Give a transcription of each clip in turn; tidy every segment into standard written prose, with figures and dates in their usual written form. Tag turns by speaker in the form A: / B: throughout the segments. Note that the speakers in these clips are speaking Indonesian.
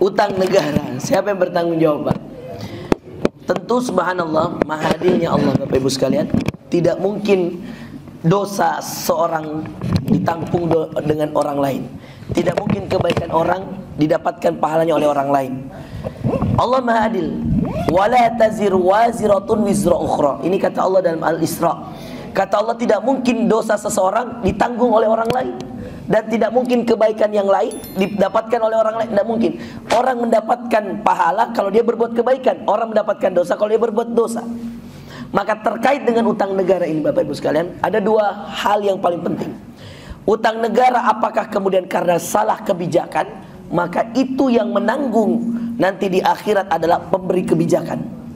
A: Utang negara, siapa yang bertanggung jawab, Pak? Tentu subhanallah, maha adilnya Allah, Bapak Ibu sekalian. Tidak mungkin dosa seorang ditampung dengan orang lain. Tidak mungkin kebaikan orang didapatkan pahalanya oleh orang lain. Allah maha adil. Wala taziru waziratun wizra ukhra. Ini kata Allah dalam Al-Isra. Kata Allah, tidak mungkin dosa seseorang ditanggung oleh orang lain, dan tidak mungkin kebaikan yang lain didapatkan oleh orang lain. Tidak mungkin. Orang mendapatkan pahala kalau dia berbuat kebaikan, orang mendapatkan dosa kalau dia berbuat dosa. Maka terkait dengan utang negara ini, Bapak Ibu sekalian, ada dua hal yang paling penting. Utang negara apakah kemudian karena salah kebijakan, maka itu yang menanggung nanti di akhirat adalah pemberi kebijakan.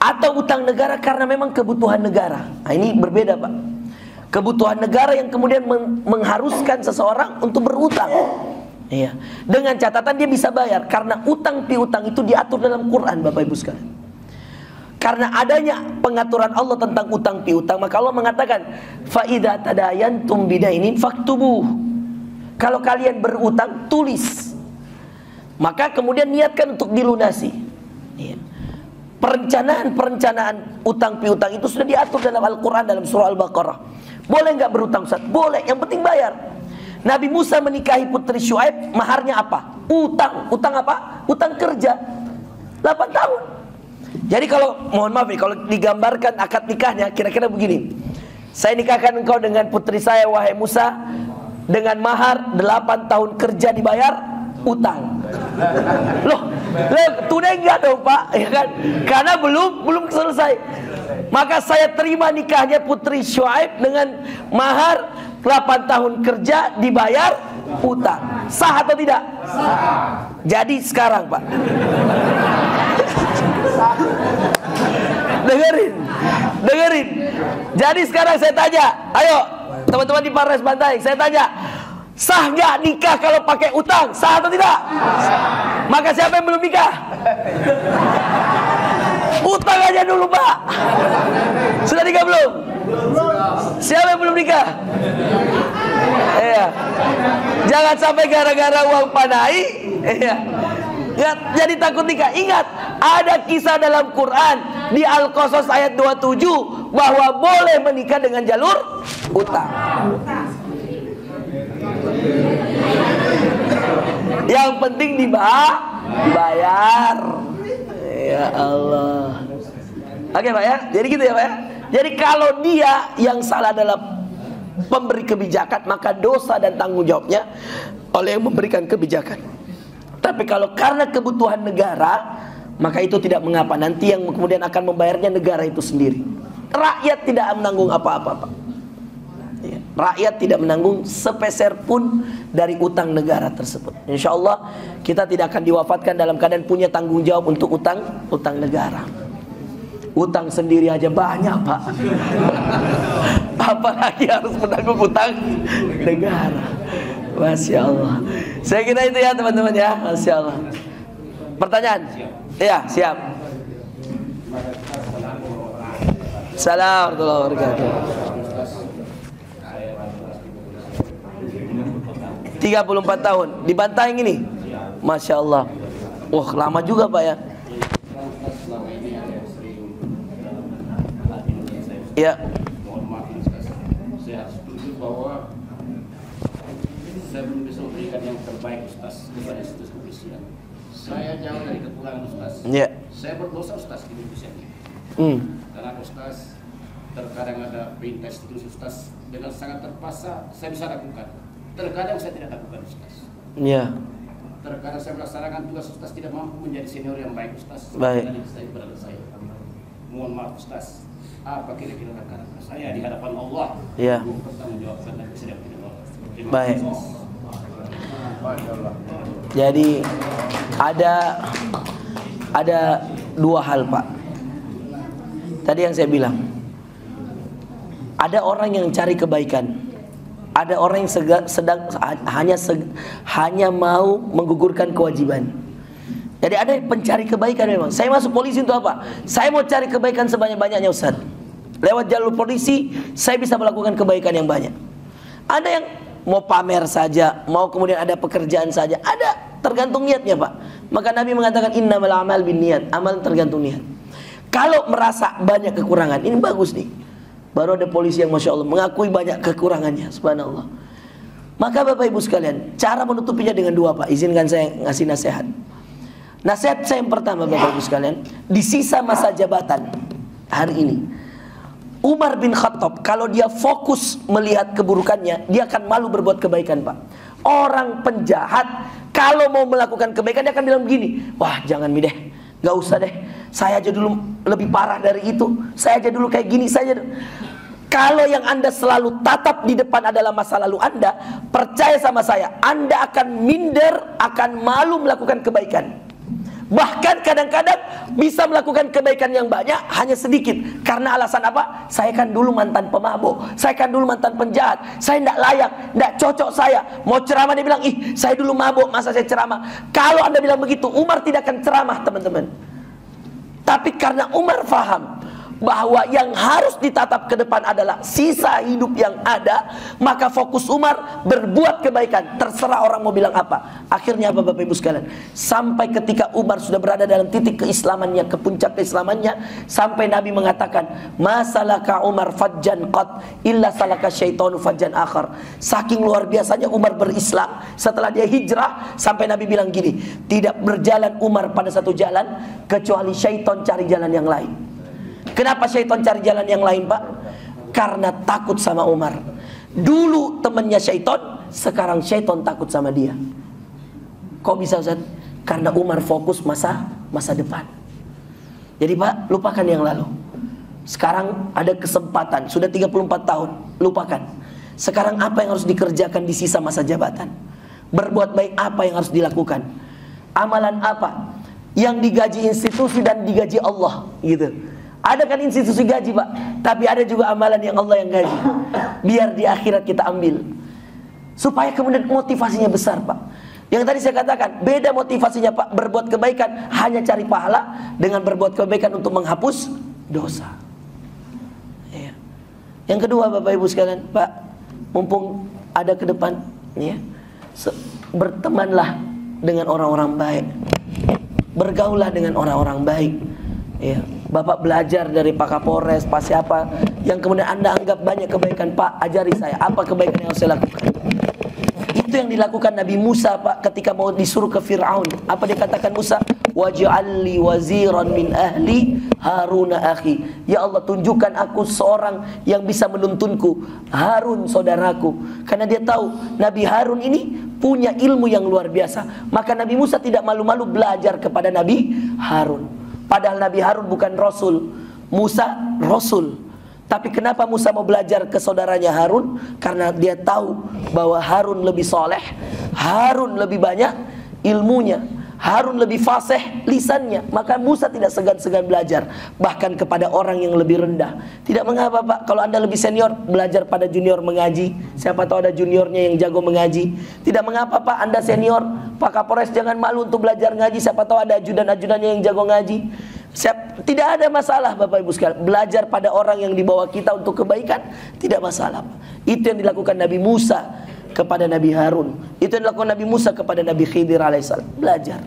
A: Atau utang negara karena memang kebutuhan negara. Nah, ini berbeda, Pak. Kebutuhan negara yang kemudian mengharuskan seseorang untuk berutang. Iya. Dengan catatan dia bisa bayar, karena utang piutang itu diatur dalam Quran, Bapak Ibu sekalian. Karena adanya pengaturan Allah tentang utang piutang, maka Allah mengatakan, fa idza tadayantum bidainin faktubuh. Kalau kalian berutang, tulis. Maka kemudian niatkan untuk dilunasi. Iya. Perencanaan utang piutang itu sudah diatur dalam Al-Quran, dalam surah Al-Baqarah. Boleh nggak berutang, Ustaz? Boleh, yang penting bayar. Nabi Musa menikahi putri Syuaib, maharnya apa? Utang. Utang apa? Utang kerja 8 tahun. Jadi kalau, mohon maaf nih, kalau digambarkan akad nikahnya kira-kira begini. Saya nikahkan engkau dengan putri saya, wahai Musa, dengan mahar 8 tahun kerja dibayar, utang. Loh, tunai enggak dong, Pak? Ya kan? Karena belum selesai. Maka saya terima nikahnya putri Syuaib dengan mahar 8 tahun kerja dibayar utang. Sah atau tidak? Sah. Jadi sekarang, Pak, dengerin. Jadi sekarang saya tanya, ayo teman-teman di Polres Bantaeng, saya tanya, sah nggak nikah kalau pakai utang? Sah atau tidak? Sah. Maka siapa yang belum nikah? Utang aja dulu, Pak. Sudah nikah belum? Siapa yang belum nikah? Iya. Jangan sampai gara-gara uang panai, iya, jadi takut nikah. Ingat, ada kisah dalam Quran di Al-Qasas ayat 27 bahwa boleh menikah dengan jalur utang. Yang penting dibayar. Ya Allah. Oke, Pak ya. Jadi gitu ya, Pak ya. Jadi kalau dia yang salah adalah pemberi kebijakan, maka dosa dan tanggung jawabnya oleh yang memberikan kebijakan. Tapi kalau karena kebutuhan negara, maka itu tidak mengapa. Nanti yang kemudian akan membayarnya negara itu sendiri. Rakyat tidak menanggung apa-apa, Pak. Rakyat tidak menanggung sepeser pun dari utang negara tersebut. Insya Allah kita tidak akan diwafatkan dalam keadaan punya tanggung jawab untuk utang negara. Utang sendiri aja banyak, Pak. Apalagi harus menanggung utang negara. Masya Allah. Saya kira itu ya, teman-teman ya. Masya Allah. Pertanyaan? Iya, siap. Assalamualaikum warahmatullahi wabarakatuh. 34 tahun di Bantaeng ini. Masya Allah. Wah, lama juga, Pak ya. Ya.
B: Mohon maaf, saya setuju bahwa saya belum bisa memberikan yang terbaik, Ustaz, kepada institusi kepolisian. Saya jauh dari kekurangan, Ustaz.
A: Ya.
B: Saya berdosa, Ustaz, di Indonesia ini. Karena Ustaz, terkadang ada perintah institusi, Ustaz, dengan sangat terpaksa saya bisa lakukan. Terkadang saya tidak lakukan, Ustaz.
A: Ya.
B: Terkadang saya melaksanakan tugas, Ustaz, tidak mampu menjadi senior yang baik, Ustaz.
A: Baik.
B: Saya. Mohon maaf, Ustaz. Apa kira-kira rekan saya di hadapan Allah?
A: Ya.
B: Bertanggung jawabkan dan tidak Allah.
A: Baik. Jadi ada dua hal, Pak. Tadi yang saya bilang, ada orang yang cari kebaikan, ada orang yang hanya mau menggugurkan kewajiban. Jadi ada pencari kebaikan memang. Saya masuk polisi untuk apa? Saya mau cari kebaikan sebanyak-banyaknya, Ustaz. Lewat jalur polisi, saya bisa melakukan kebaikan yang banyak. Ada yang mau pamer saja, mau kemudian ada pekerjaan saja. Ada. Tergantung niatnya, Pak. Maka Nabi mengatakan innamal a'mal binniyat, amal tergantung niat. Kalau merasa banyak kekurangan, ini bagus nih. Baru ada polisi yang Masya Allah mengakui banyak kekurangannya, subhanallah. Maka Bapak Ibu sekalian, cara menutupinya dengan dua, Pak. Izinkan saya ngasih nasihat. Nasihat saya yang pertama, Bapak Ibu sekalian, di sisa masa jabatan hari ini, Umar bin Khattab kalau dia fokus melihat keburukannya, dia akan malu berbuat kebaikan, Pak. Orang penjahat kalau mau melakukan kebaikan dia akan bilang begini, wah jangan deh, gak usah deh, saya aja dulu lebih parah dari itu, saya aja dulu kayak gini, saya aja. Kalau yang Anda selalu tatap di depan adalah masa lalu Anda, percaya sama saya, Anda akan minder, akan malu melakukan kebaikan. Bahkan kadang-kadang bisa melakukan kebaikan yang banyak hanya sedikit. Karena alasan apa? Saya kan dulu mantan pemabuk, saya kan dulu mantan penjahat, saya tidak layak, tidak cocok saya. Mau ceramah dia bilang, ih saya dulu mabuk, masa saya ceramah. Kalau Anda bilang begitu, Umar tidak akan ceramah, teman-teman. Tapi karena Umar faham bahwa yang harus ditatap ke depan adalah sisa hidup yang ada, maka fokus Umar berbuat kebaikan, terserah orang mau bilang apa. Akhirnya apa Bapak Ibu sekalian? Sampai ketika Umar sudah berada dalam titik keislamannya, ke puncak keislamannya, sampai Nabi mengatakan, "Masalaka Umar fajjan qad illa salaka syaitanu fajjan akhar." Saking luar biasanya Umar berislam, setelah dia hijrah, sampai Nabi bilang gini, tidak berjalan Umar pada satu jalan kecuali syaitan cari jalan yang lain. Kenapa syaitan cari jalan yang lain, Pak? Karena takut sama Umar. Dulu temannya syaitan, sekarang syaitan takut sama dia. Kok bisa, Ustaz? Karena Umar fokus masa depan. Jadi Pak, lupakan yang lalu. Sekarang ada kesempatan, sudah 34 tahun, lupakan. Sekarang apa yang harus dikerjakan di sisa masa jabatan? Berbuat baik apa yang harus dilakukan? Amalan apa yang digaji institusi dan digaji Allah, gitu. Ada kan institusi gaji, Pak, tapi ada juga amalan yang Allah yang gaji. Biar di akhirat kita ambil, supaya kemudian motivasinya besar, Pak. Yang tadi saya katakan, beda motivasinya, Pak. Berbuat kebaikan hanya cari pahala, dengan berbuat kebaikan untuk menghapus dosa. Ya. Yang kedua, Bapak Ibu sekalian, Pak, mumpung ada ke depan, ya, bertemanlah dengan orang-orang baik, bergaulah dengan orang-orang baik. Ya. Bapak belajar dari Pak Kapolres, Pak siapa yang kemudian Anda anggap banyak kebaikan, Pak, ajari saya apa kebaikan yang harus saya lakukan. Itu yang dilakukan Nabi Musa, Pak, ketika mau disuruh ke Fir'aun. Apa dia katakan Musa? Waj'alli waziran min ahli Haruna akhi. Ya Allah, tunjukkan aku seorang yang bisa menuntunku, Harun saudaraku. Karena dia tahu Nabi Harun ini punya ilmu yang luar biasa. Maka Nabi Musa tidak malu-malu belajar kepada Nabi Harun. Padahal Nabi Harun bukan Rasul, Musa Rasul. Tapi kenapa Musa mau belajar ke saudaranya Harun? Karena dia tahu bahwa Harun lebih soleh, Harun lebih banyak ilmunya, Harun lebih fasih lisannya. Maka Musa tidak segan-segan belajar, bahkan kepada orang yang lebih rendah. Tidak mengapa, Pak, kalau Anda lebih senior, belajar pada junior mengaji. Siapa tahu ada juniornya yang jago mengaji. Tidak mengapa, Pak, Anda senior, Pak Kapolres jangan malu untuk belajar ngaji. Siapa tahu ada ajudan-ajudannya yang jago ngaji. Tidak ada masalah, Bapak Ibu sekalian. Belajar pada orang yang di bawah kita untuk kebaikan, tidak masalah, Pak. Itu yang dilakukan Nabi Musa kepada Nabi Harun. Itu yang dilakukan Nabi Musa kepada Nabi Khidir alaihissalam. Belajar.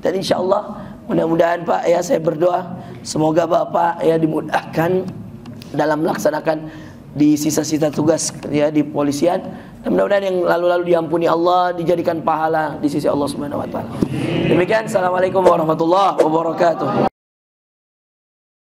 A: Dan insya Allah mudah-mudahan, Pak, ya, saya berdoa semoga Bapak ya dimudahkan dalam melaksanakan di sisa-sisa tugas ya di polisian. Dan mudah-mudahan yang lalu-lalu diampuni Allah, dijadikan pahala di sisi Allah Subhanahu wa taala. Demikian, assalamualaikum warahmatullahi wabarakatuh.